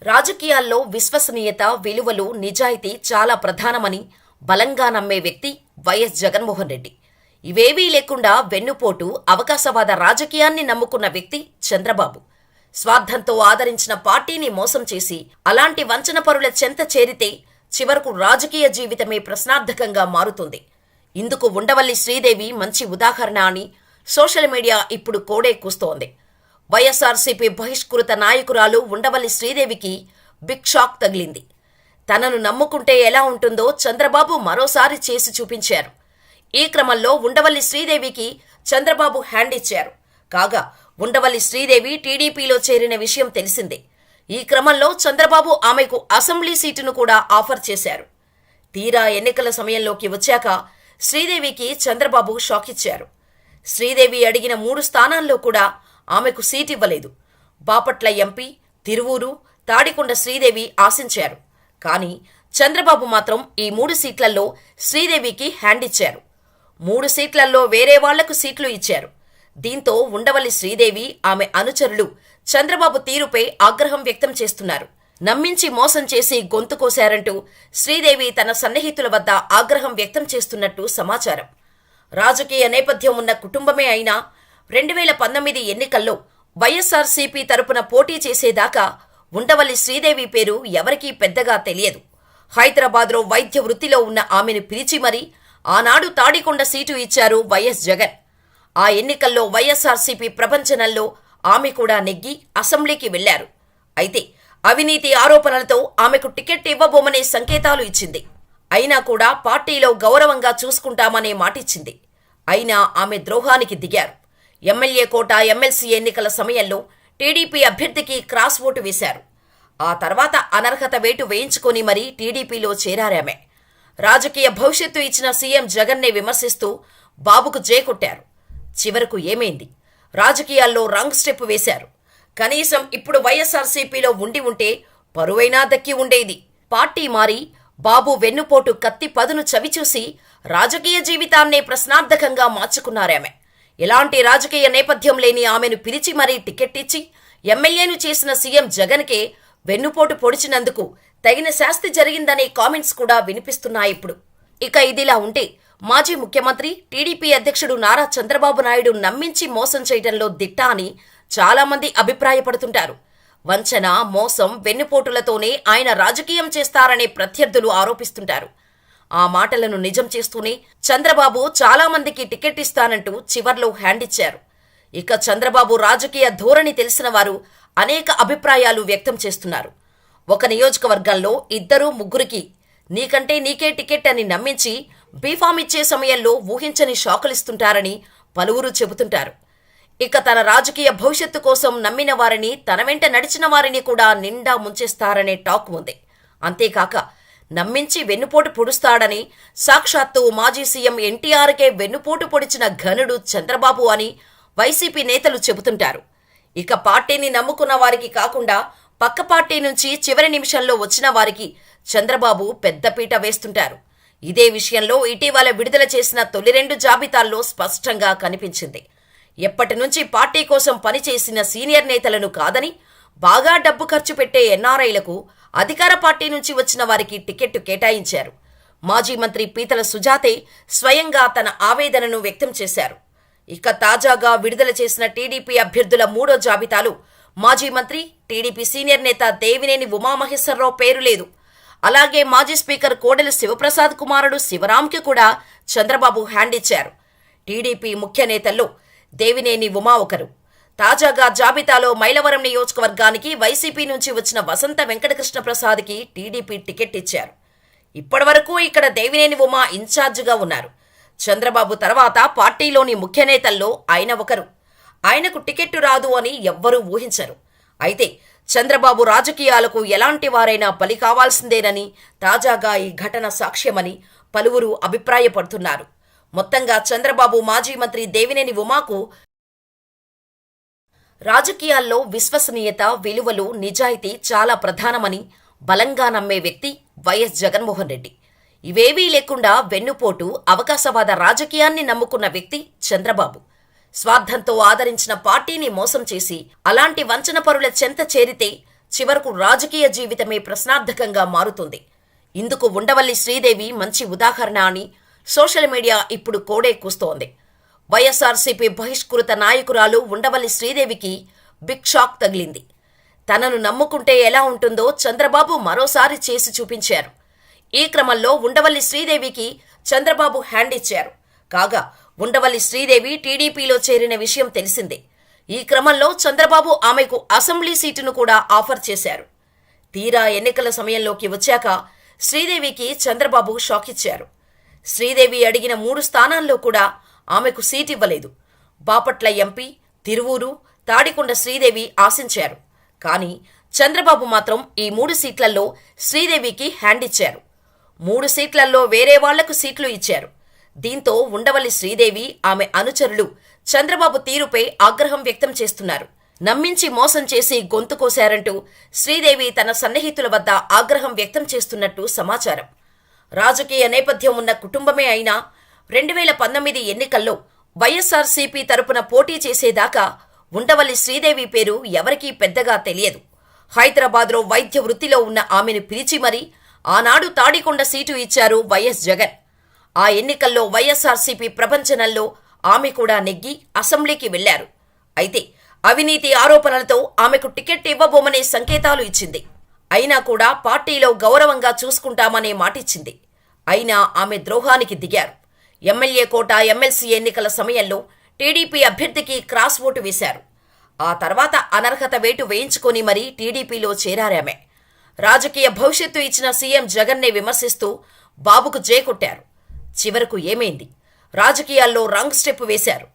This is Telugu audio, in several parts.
రాజకీయాల్లో విశ్వసనీయత, విలువలు, నిజాయితీ చాలా ప్రధానమని బలంగా నమ్మే వ్యక్తి వైఎస్ జగన్మోహన్ రెడ్డి. ఇవేవీ లేకుండా వెన్నుపోటు, అవకాశవాద రాజకీయాన్ని నమ్ముకున్న వ్యక్తి చంద్రబాబు. స్వార్థంతో ఆదరించిన పార్టీని మోసం చేసి అలాంటి వంచనపరుల చెంత చేరితే చివరకు రాజకీయ జీవితమే ప్రశ్నార్థకంగా మారుతుంది. ఇందుకు ఉండవల్లి శ్రీదేవి మంచి ఉదాహరణ అని సోషల్ మీడియా ఇప్పుడు కోడే కూస్తోంది. వైఎస్ఆర్సీపీ బహిష్కృత నాయకురాలు ఉండవల్లి శ్రీదేవికి బిగ్ షాక్ తగిలింది. తనను నమ్ముకుంటే ఎలా ఉంటుందో చంద్రబాబు మరోసారి చేసి చూపించారు. ఈ క్రమంలో ఉండవల్లి శ్రీదేవికి చంద్రబాబు హ్యాండ్ ఇచ్చారు. కాగా ఉండవల్లి శ్రీదేవి టీడీపీలో చేరిన విషయం తెలిసిందే. ఈ క్రమంలో చంద్రబాబు ఆమెకు అసెంబ్లీ సీటును కూడా ఆఫర్ చేశారు. తీరా ఎన్నికల సమయంలోకి వచ్చాక శ్రీదేవికి చంద్రబాబు షాక్ ఇచ్చారు. శ్రీదేవి అడిగిన 3 స్థానాల్లో కూడా ఆమెకు సీట్ ఇవ్వలేదు. బాపట్ల ఎంపీ, తిరువూరు, తాడికొండ శ్రీదేవి ఆశించారు. కానీ చంద్రబాబు మాత్రం ఈ 3 సీట్లలో శ్రీదేవికి హ్యాండ్ ఇచ్చారు. 3 సీట్లలో వేరే వాళ్లకు సీట్లు ఇచ్చారు. దీంతో ఉండవల్లి శ్రీదేవి, ఆమె అనుచరులు చంద్రబాబు తీరుపై ఆగ్రహం వ్యక్తం చేస్తున్నారు. నమ్మించి మోసం చేసి గొంతు కోశారంటూ శ్రీదేవి తన సన్నిహితుల వద్ద ఆగ్రహం వ్యక్తం చేస్తున్నట్టు సమాచారం. రాజకీయ నేపథ్యం ఉన్న కుటుంబమే అయినా 2019 ఎన్నికల్లో వైఎస్ఆర్సీపీ తరపున పోటీ చేసేదాకా ఉండవల్లి శ్రీదేవి పేరు ఎవరికీ పెద్దగా తెలియదు. హైదరాబాద్లో వైద్య వృత్తిలో ఉన్న ఆమెను పిలిచి మరీ ఆనాడు తాడికొండ సీటు ఇచ్చారు వైఎస్ జగన్. ఆ ఎన్నికల్లో వైఎస్ఆర్సీపీ ప్రపంచనంలో ఆమె కూడా నెగ్గి అసెంబ్లీకి వెళ్లారు. అయితే అవినీతి ఆరోపణలతో ఆమెకు టికెట్ ఇవ్వబోమనే సంకేతాలు ఇచ్చింది. అయినా కూడా పార్టీలో గౌరవంగా చూసుకుంటామనే మాటిచ్చింది. అయినా ఆమె ద్రోహానికి దిగారు. ఎమ్మెల్యే కోట, ఎమ్మెల్సీ ఎన్నికల సమయంలో టీడీపీ అభ్యర్థికి క్రాస్ ఓటు వేశారు. ఆ తర్వాత అనర్హత వేటు వేయించుకొని మరీ టీడీపీలో చేరారామె. రాజకీయ భవిష్యత్తు ఇచ్చిన సీఎం జగన్నే విమర్శిస్తూ బాబుకు జేకొట్టారు. చివరకు ఏమైంది? రాజకీయాల్లో రాంగ్ స్టెప్ వేశారు. కనీసం ఇప్పుడు వైఎస్ఆర్సీపీలో ఉండి ఉంటే పరువైనా దక్కి ఉండేది. పార్టీ మారి బాబు వెన్నుపోటు కత్తి పదును చవిచూసి రాజకీయ జీవితాన్నే ప్రశ్నార్థకంగా మార్చుకున్నారామె. ఎలాంటి రాజకీయ నేపథ్యం లేని ఆమెను పిలిచి మరీ టికెట్ ఇచ్చి ఎమ్మెల్యేను చేసిన సీఎం జగన్కే వెన్నుపోటు పొడిచినందుకు తగిన శాస్తి జరిగిందనే కామెంట్స్ కూడా వినిపిస్తున్నాయిప్పుడు. ఇక ఇదిలా ఉంటే మాజీ ముఖ్యమంత్రి, టీడీపీ అధ్యక్షుడు నారా చంద్రబాబు నాయుడు నమ్మించి మోసం చేయడంలో దిట్ట అని చాలామంది అభిప్రాయపడుతుంటారు. వంచన, మోసం, వెన్నుపోటులతోనే ఆయన రాజకీయం చేస్తారనే ప్రత్యర్థులు ఆరోపిస్తుంటారు. ఆ మాటలను నిజం చేస్తూనే చంద్రబాబు చాలామందికి టికెట్ ఇస్తానంటూ చివర్లో హ్యాండ్ ఇచ్చారు. ఇక చంద్రబాబు రాజకీయ ధోరణి తెలిసిన వారు అనేక అభిప్రాయాలు వ్యక్తం చేస్తున్నారు. ఒక నియోజకవర్గంలో 2-3కి నీకంటే నీకే టికెట్ అని నమ్మించి బీఫామ్ ఇచ్చే సమయంలో ఊహించని షాకులిస్తుంటారని పలువురు చెబుతుంటారు. ఇక తన రాజకీయ భవిష్యత్తు కోసం నమ్మిన వారిని, తన వెంట నడిచిన వారిని కూడా నిండా ముంచేస్తారనే టాక్ ఉంది. అంతేకాక నమ్మించి వెన్నుపోటు పొడుస్తాడని సాక్షాత్తు మాజీ సీఎం ఎన్టీఆర్కే వెన్నుపోటు పొడిచిన ఘనుడు చంద్రబాబు అని వైసీపీ నేతలు చెబుతుంటారు. ఇక పార్టీని నమ్ముకున్న వారికి కాకుండా పక్క పార్టీ నుంచి చివరి నిమిషంలో వచ్చిన వారికి చంద్రబాబు పెద్దపీట వేస్తుంటారు. ఇదే విషయంలో ఇటీవల విడుదల చేసిన తొలి 2 జాబితాల్లో స్పష్టంగా కనిపించింది. ఎప్పటి నుంచి పార్టీ కోసం పనిచేసిన సీనియర్ నేతలను కాదని బాగా డబ్బు ఖర్చు పెట్టే ఎన్ఆర్ఐలకు అధికార పార్టీ నుంచి వచ్చిన వారికి టికెట్టు కేటాయించారు. మాజీ మంత్రి పీతల సుజాతే స్వయంగా తన ఆవేదనను వ్యక్తం చేశారు. ఇక తాజాగా విడుదల చేసిన టీడీపీ అభ్యర్థుల 3వ జాబితాలో మాజీ మంత్రి, టీడీపీ సీనియర్ నేత దేవినేని ఉమామహేశ్వరరావు పేరు లేదు. అలాగే మాజీ స్పీకర్ కోడెల శివప్రసాద్ కుమారుడు శివరాంకి కూడా చంద్రబాబు హ్యాండ్ ఇచ్చారు. టీడీపీ ముఖ్య నేతల్లో దేవినేని ఉమా ఒకరు. తాజాగా జాబితాలో మైలవరం నియోజకవర్గానికి వైసీపీ నుంచి వచ్చిన వసంత వెంకటకృష్ణ ప్రసాద్కి టీడీపీ టికెట్ ఇచ్చారు. ఇప్పటివరకు ఇక్కడ దేవినేని ఉమా ఇన్ఛార్జిగా ఉన్నారు. చంద్రబాబు తర్వాత పార్టీలోని ముఖ్య నేతల్లో ఆయన ఒకరు. ఆయనకు టికెట్టు రాదు అని ఎవ్వరూ ఊహించరు. అయితే చంద్రబాబు రాజకీయాలకు ఎలాంటి వారైనా బలి కావాల్సిందేనని తాజాగా ఈ ఘటన సాక్ష్యమని పలువురు అభిప్రాయపడుతున్నారు. మొత్తంగా చంద్రబాబు మాజీ మంత్రి దేవినేని ఉమాకు రాజకీయాల్లో విశ్వసనీయత, విలువలు, నిజాయితీ చాలా ప్రధానమని బలంగా నమ్మే వ్యక్తి వైఎస్ జగన్మోహన్ రెడ్డి. ఇవేవీ లేకుండా వెన్నుపోటు, అవకాశవాద రాజకీయాన్ని నమ్ముకున్న వ్యక్తి చంద్రబాబు. స్వార్థంతో ఆదరించిన పార్టీని మోసం చేసి అలాంటి వంచనపరుల చెంత చేరితే చివరకు రాజకీయ జీవితమే ప్రశ్నార్థకంగా మారుతుంది. ఇందుకు ఉండవల్లి శ్రీదేవి మంచి ఉదాహరణ అని సోషల్ మీడియా ఇప్పుడు కోడే కూస్తోంది. వైఎస్ఆర్సీపీ బహిష్కృత నాయకురాలు ఉండవల్లి శ్రీదేవికి బిగ్ షాక్ తగిలింది. తనను నమ్ముకుంటే ఎలా ఉంటుందో చంద్రబాబు మరోసారి చేసి చూపించారు. ఈ క్రమంలో ఉండవల్లి శ్రీదేవికి చంద్రబాబు హ్యాండ్ ఇచ్చారు. కాగా ఉండవల్లి శ్రీదేవి టీడీపీలో చేరిన విషయం తెలిసిందే. ఈ క్రమంలో చంద్రబాబు ఆమెకు అసెంబ్లీ సీటును కూడా ఆఫర్ చేశారు. తీరా ఎన్నికల సమయంలోకి వచ్చాక శ్రీదేవికి చంద్రబాబు షాక్ ఇచ్చారు. శ్రీదేవి అడిగిన 3 స్థానాల్లో కూడా ఆమెకు సీట్ ఇవ్వలేదు. బాపట్ల ఎంపీ, తిరువూరు, తాడికొండ శ్రీదేవి ఆశించారు. కానీ చంద్రబాబు మాత్రం ఈ 3 సీట్లలో శ్రీదేవికి హ్యాండ్ ఇచ్చారు. 3 సీట్లలో వేరే వాళ్లకు సీట్లు ఇచ్చారు. దీంతో ఉండవల్లి శ్రీదేవి, ఆమె అనుచరులు చంద్రబాబు తీరుపై ఆగ్రహం వ్యక్తం చేస్తున్నారు. నమ్మించి మోసం చేసి గొంతు కోశారంటూ శ్రీదేవి తన సన్నిహితుల వద్ద ఆగ్రహం వ్యక్తం చేస్తున్నట్టు సమాచారం. రాజకీయ నేపథ్యం ఉన్న కుటుంబమే అయినా 2019 ఎన్నికల్లో వైఎస్ఆర్సీపీ తరపున పోటీ చేసేదాకా ఉండవల్లి శ్రీదేవి పేరు ఎవరికీ పెద్దగా తెలియదు. హైదరాబాద్లో వైద్య వృత్తిలో ఉన్న ఆమెను పిలిచి మరీ ఆనాడు తాడికొండ సీటు ఇచ్చారు వైఎస్ జగన్. ఆ ఎన్నికల్లో వైఎస్ఆర్సీపీ ప్రపంచనంలో ఆమె కూడా నెగ్గి అసెంబ్లీకి వెళ్లారు. అయితే అవినీతి ఆరోపణలతో ఆమెకు టికెట్ ఇవ్వబోమనే సంకేతాలు ఇచ్చింది. అయినా కూడా పార్టీలో గౌరవంగా చూసుకుంటామనే మాటిచ్చింది. అయినా ఆమె ద్రోహానికి దిగారు. ఎమ్మెల్యే కోట, ఎమ్మెల్సీ ఎన్నికల సమయంలో టీడీపీ అభ్యర్థికి క్రాస్ ఓటు వేశారు. ఆ తర్వాత అనర్హత వేటు వేయించుకొని మరీ టీడీపీలో చేరారామె. రాజకీయ భవిష్యత్తు ఇచ్చిన సీఎం జగన్నే విమర్శిస్తూ బాబుకు జేకొట్టారు. చివరకు ఏమైంది? రాజకీయాల్లో రాంగ్ స్టెప్ వేశారు.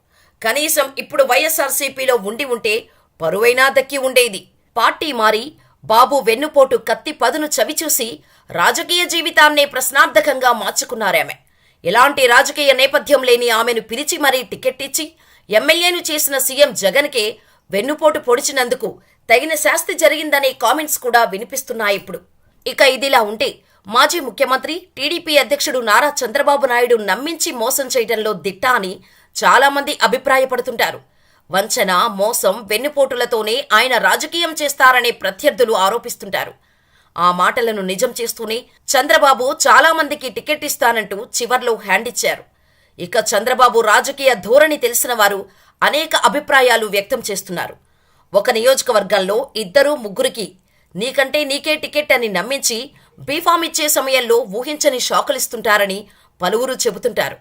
కనీసం ఇప్పుడు వైఎస్ఆర్సీపీలో ఉండి ఉంటే పరువైనా దక్కి ఉండేది. పార్టీ మారి బాబు వెన్నుపోటు కత్తి పదును చవిచూసి రాజకీయ జీవితాన్నే ప్రశ్నార్థకంగా మార్చుకున్నారామె. ఎలాంటి రాజకీయ నేపథ్యం లేని ఆమెను పిలిచి మరీ టికెట్ ఇచ్చి ఎమ్మెల్యేను చేసిన సీఎం జగన్కే వెన్నుపోటు పొడిచినందుకు తగిన శాస్తి జరిగిందనే కామెంట్స్ కూడా వినిపిస్తున్నాయిప్పుడు. ఇక ఇదిలా ఉంటే మాజీ ముఖ్యమంత్రి, టీడీపీ అధ్యక్షుడు నారా చంద్రబాబు నాయుడు నమ్మించి మోసం చేయడంలో దిట్ట అని చాలామంది అభిప్రాయపడుతుంటారు. వంచన, మోసం, వెన్నుపోటులతోనే ఆయన రాజకీయం చేస్తారనే ప్రత్యర్థులు ఆరోపిస్తుంటారు. ఆ మాటలను నిజం చేస్తూనే చంద్రబాబు చాలామందికి టికెట్ ఇస్తానంటూ చివర్లో హ్యాండ్ ఇచ్చారు. ఇక చంద్రబాబు రాజకీయ ధోరణి తెలిసిన వారు అనేక అభిప్రాయాలు వ్యక్తం చేస్తున్నారు. ఒక నియోజకవర్గంలో 2-3కి నీకంటే నీకే టికెట్ అని నమ్మించి బీఫామ్ ఇచ్చే సమయంలో ఊహించని షాకులిస్తుంటారని పలువురు చెబుతుంటారు.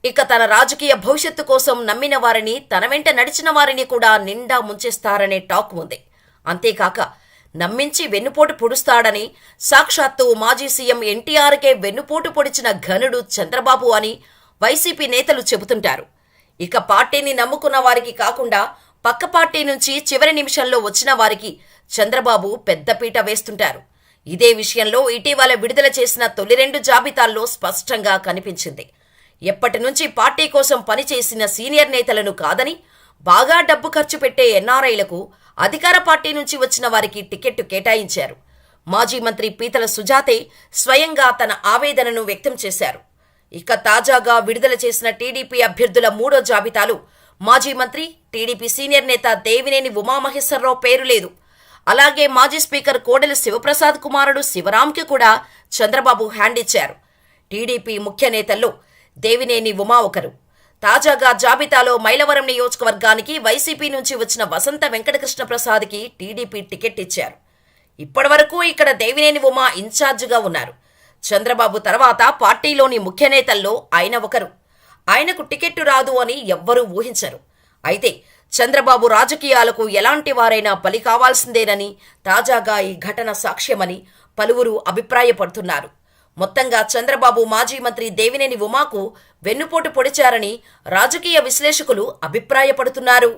ఇక తన రాజకీయ భవిష్యత్తు కోసం నమ్మిన వారిని, తన వెంట నడిచిన వారిని కూడా నిండా ముంచేస్తారనే టాక్ ఉంది. అంతేకాక నమ్మించి వెన్నుపోటు పొడుస్తాడని సాక్షాత్తు మాజీ సీఎం ఎన్టీఆర్కే వెన్నుపోటు పొడిచిన ఘనుడు చంద్రబాబు అని వైసీపీ నేతలు చెబుతుంటారు. ఇక పార్టీని నమ్ముకున్న వారికి కాకుండా పక్క పార్టీ నుంచి చివరి నిమిషంలో వచ్చిన వారికి చంద్రబాబు పెద్దపీట వేస్తుంటారు. ఇదే విషయంలో ఇటీవల విడుదల చేసిన తొలి 2 జాబితాల్లో స్పష్టంగా కనిపించింది. ఎప్పటి నుంచి పార్టీ కోసం పనిచేసిన సీనియర్ నేతలను కాదని బాగా డబ్బు ఖర్చు పెట్టే ఎన్ఆర్ఐలకు అధికార పార్టీ నుంచి వచ్చిన వారికి టికెట్టు కేటాయించారు. మాజీ మంత్రి పీతల సుజాతే స్వయంగా తన ఆవేదనను వ్యక్తం చేశారు. ఇక తాజాగా విడుదల చేసిన టీడీపీ అభ్యర్థుల 3వ జాబితాలో మాజీ మంత్రి, టీడీపీ సీనియర్ నేత దేవినేని ఉమామహేశ్వరరావు పేరు లేదు. అలాగే మాజీ స్పీకర్ కోడెల శివప్రసాద్ కుమారుడు శివరాంకి కూడా చంద్రబాబు హ్యాండ్ ఇచ్చారు. టీడీపీ ముఖ్య నేతల్లో దేవినేని ఉమా ఒకరు. తాజాగా జాబితాలో మైలవరం నియోజకవర్గానికి వైసీపీ నుంచి వచ్చిన వసంత వెంకటకృష్ణ ప్రసాద్కి టీడీపీ టికెట్ ఇచ్చారు. ఇప్పటివరకు ఇక్కడ దేవినేని ఉమా ఇన్ఛార్జిగా ఉన్నారు. చంద్రబాబు తర్వాత పార్టీలోని ముఖ్య నేతల్లో ఆయన ఒకరు. ఆయనకు టికెట్టు రాదు అని ఎవ్వరూ ఊహించరు. అయితే చంద్రబాబు రాజకీయాలకు ఎలాంటి వారైనా బలి కావాల్సిందేనని తాజాగా ఈ ఘటన సాక్ష్యమని పలువురు అభిప్రాయపడుతున్నారు. మొత్తంగా చంద్రబాబు మాజీ మంత్రి దేవినేని ఉమాకు వెన్నుపోటు పొడిచారని రాజకీయ విశ్లేషకులు అభిప్రాయపడుతున్నారు.